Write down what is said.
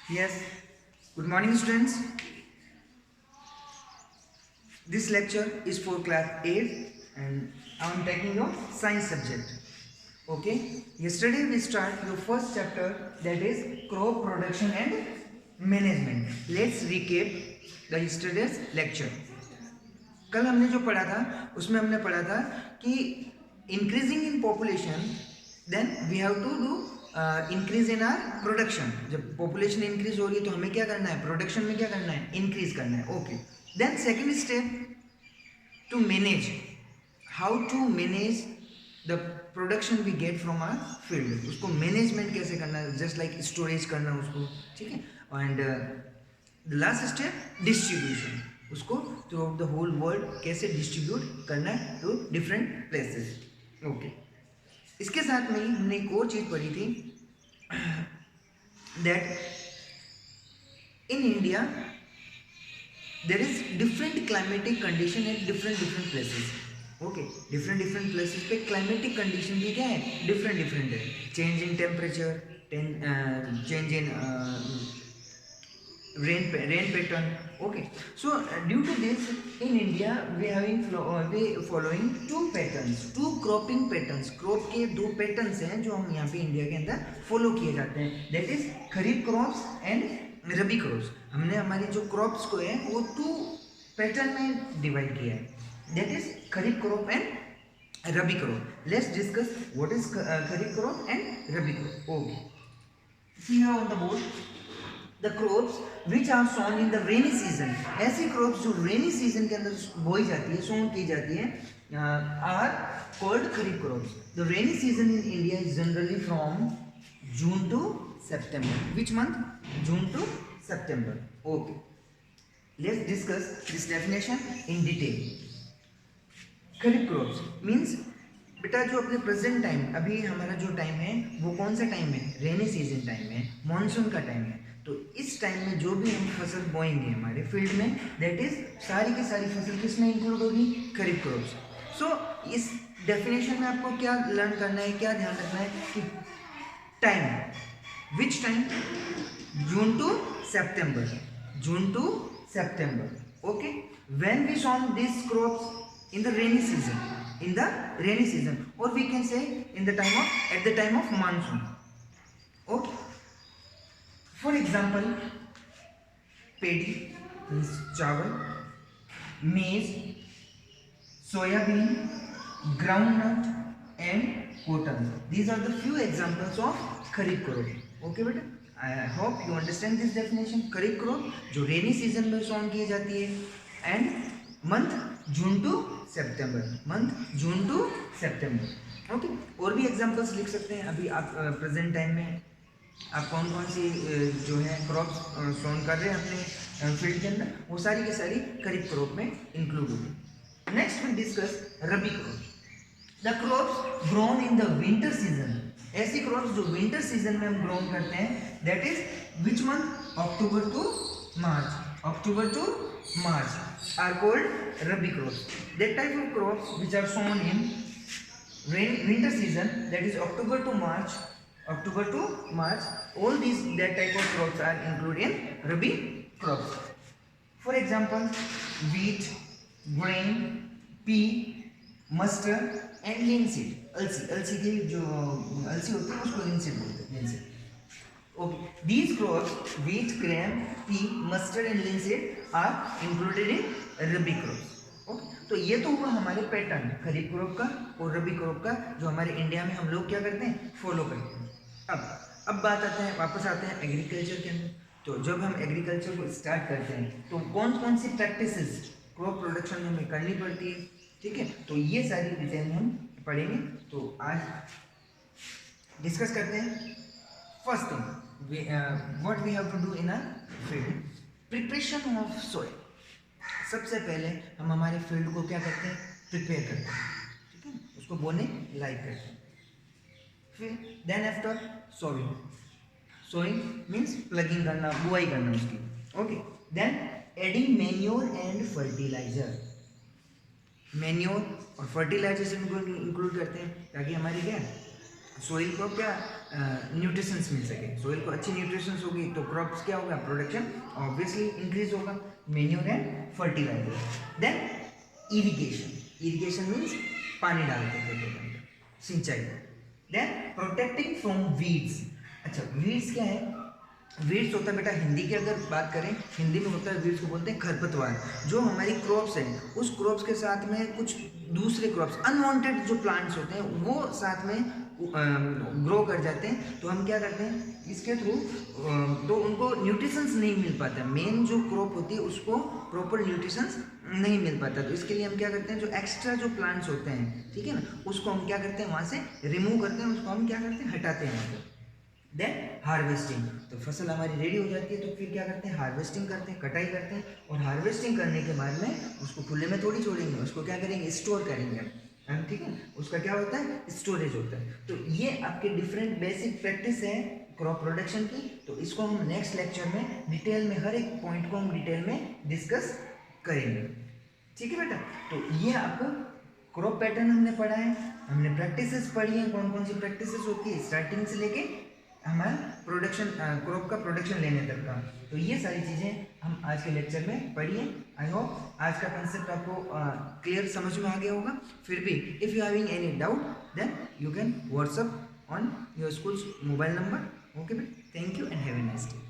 Yes, good morning students. This lecture is for class 8 and I am taking your science subject. Okay, yesterday we start your first chapter, that is crop production and management. Let's recap the yesterday's lecture. कल हमने जो पढ़ा था उसमें हमने पढ़ा था कि increasing in population then we have to do increase in our production. जब पॉपुलेशन इंक्रीज हो रही है तो हमें क्या करना है, प्रोडक्शन में क्या करना है, इंक्रीज करना है. Okay, then second step to manage, how to manage the production we get from our field. उसको मैनेजमेंट कैसे करना है, जस्ट लाइक स्टोरेज करना उसको, ठीक है. And the last step distribution, उसको throughout the whole world कैसे डिस्ट्रीब्यूट करना है टू डिफरेंट प्लेसेस. ओके, इसके साथ में ही हमने एक और चीज़ पढ़ी थी that in India there is different climatic condition at different places. Okay, different places पे क्लाइमेटिक कंडीशन भी क्या है, डिफरेंट है. Change in temperature, change in rain pattern. Okay, so due to this in India we following two patterns, two cropping patterns. crop के दो patterns हैं जो हम यहाँ पे इंडिया के अंदर फॉलो किए जाते हैं, that is kharif crops and rabi crops. हमने हमारी जो क्रॉप्स को है वो टू पैटर्न में डिवाइड किया है, that is kharif crop and rabi crop. Let's discuss what is kharif crop and rabi crop. Okay, see here on the board the crops which are sown in the rainy season. ऐसी crops जो rainy season के अंदर बोई जाती है, sown की जाती है, are called kharif crops. The rainy season in India is generally from June to September. Which month? June to September. Okay, let's discuss this definition in detail. Kharif crops means बेटा जो अपने present time, अभी हमारा जो time है वो कौन सा टाइम है, रेनी सीजन टाइम है, मॉनसून का टाइम है. तो इस टाइम में जो भी हम फसल बोएंगे हमारे फील्ड में, दैट इज सारी की सारी फसल किस में इंक्लूड होगी, खरीफ क्रॉप्स. सो इस डेफिनेशन में आपको क्या लर्न करना है, क्या ध्यान रखना है कि time, which time, June to September, June to September. Okay, when we sown this crops in the rainy season, in the rainy season, or we can say in the time of, at the time of monsoon. Okay, for example paddy means chawal, maize, soyabean, groundnut and cotton. These are the few examples of kharif crop. Okay beta, I hope you understand this definition. kharif crop जो rainy season में sown की जाती है and month June to September, month June to September. Okay, और भी examples लिख सकते हैं. अभी आप प्रेजेंट टाइम में आप कौन कौन सी जो है क्रॉप्स सोन कर रहे हैं अपने फील्ड के अंदर, वो सारी की सारी खरीफ क्रॉप में इंक्लूड होगी. Next we discuss rabi crop. The crops grown in the winter season. ऐसी क्रॉप्स जो विंटर सीजन में हम ग्रोन करते हैं, that is which month, October to March, October to March are called rabi crops. That type of crops which are sown in winter season, that is October to March, all these that type of crops are included in rabi crops. For example, wheat, grain, pea, mustard and linseed. अलसी की जो अलसी होती है उसको linseed बोलते हैं, linseed. Okay, these crops, wheat, gram, pea, mustard and linseed are included in rabi crops. Okay, तो ये तो हुआ हमारे पैटर्न खरीफ क्रॉप का और रबी क्रॉप का, जो हमारे इंडिया में हम लोग क्या करते हैं, फॉलो करते हैं. अब बात आते हैं, वापस आते हैं एग्रीकल्चर के अंदर. तो जब हम एग्रीकल्चर को स्टार्ट करते हैं तो कौन कौन सी प्रैक्टिसेस क्रॉप प्रोडक्शन में हमें करनी पड़ती है, ठीक है. तो ये सारी डिटेल हम पढ़ेंगे. तो आज डिस्कस करते हैं. First thing, what we have to do in a field, preparation of soil. सबसे पहले हम हमारे फील्ड को क्या करते हैं, प्रिपेयर करते हैं, ठीक है, उसको बोने लाइक करते हैं. फिर then after sowing means plugging करना, बुआई करना उसकी. Okay, then adding manure and fertiliser. Manure और फर्टिलाइजर को इंक्लूड करते हैं ताकि हमारी क्या सोइल को क्या न्यूट्रिशंस मिल सके, सोइल को अच्छी न्यूट्रिशंस होगी तो क्रॉप्स क्या होगा, प्रोडक्शन ऑब्वियसली इंक्रीज होगा, manure and fertiliser. Then irrigation, irrigation means पानी डालते खेतों के अंदर, सिंचाई। Then protecting from weeds. अच्छा वीड्स क्या है, वीड्स होता है बेटा, हिंदी की अगर बात करें, हिंदी में होता है वीड्स को बोलते हैं खरपतवार। जो हमारी क्रॉप्स हैं उस क्रॉप्स के साथ में कुछ दूसरे क्रॉप्स अनवांटेड जो प्लांट्स होते हैं वो साथ में ग्रो कर जाते हैं, तो हम क्या करते हैं इसके थ्रू, तो उनको न्यूट्रिशंस नहीं मिल पाता, मेन जो क्रॉप होती है उसको प्रॉपर न्यूट्रिशंस नहीं मिल पाता, तो इसके लिए हम क्या करते हैं, जो एक्स्ट्रा जो प्लांट्स होते हैं, ठीक है ना, उसको हम क्या करते हैं वहाँ से रिमूव करते हैं, उसको हम क्या करते हैं हटाते हैं वहाँ पर। देन हार्वेस्टिंग, तो फसल हमारी रेडी हो जाती है तो फिर क्या करते हैं, हार्वेस्टिंग करते हैं, कटाई करते हैं, और हार्वेस्टिंग करने के बाद में उसको खुले में थोड़ी छोड़ेंगे, उसको क्या करेंगे, स्टोर करेंगे हम, ठीक है, उसका क्या होता है, स्टोरेज होता है। तो ये आपके डिफरेंट बेसिक प्रैक्टिस है क्रॉप प्रोडक्शन की, तो इसको हम नेक्स्ट लेक्चर में डिटेल में, हर एक पॉइंट को हम डिटेल में डिस्कस करेंगे, ठीक है बेटा। तो ये आपको क्रॉप पैटर्न हमने पढ़ा है, हमने प्रैक्टिसेस पढ़ी हैं, कौन कौन सी प्रैक्टिसेस होती है स्टार्टिंग से लेके हमारा प्रोडक्शन, क्रॉप का प्रोडक्शन लेने तक का, तो ये सारी चीज़ें हम आज के लेक्चर में पढ़िए। आई होप आज का कंसेप्ट आपको क्लियर समझ में आ गया होगा। फिर भी if you having any doubt then you can WhatsApp on your school's mobile number. Okay बेटा, thank you and have a nice day.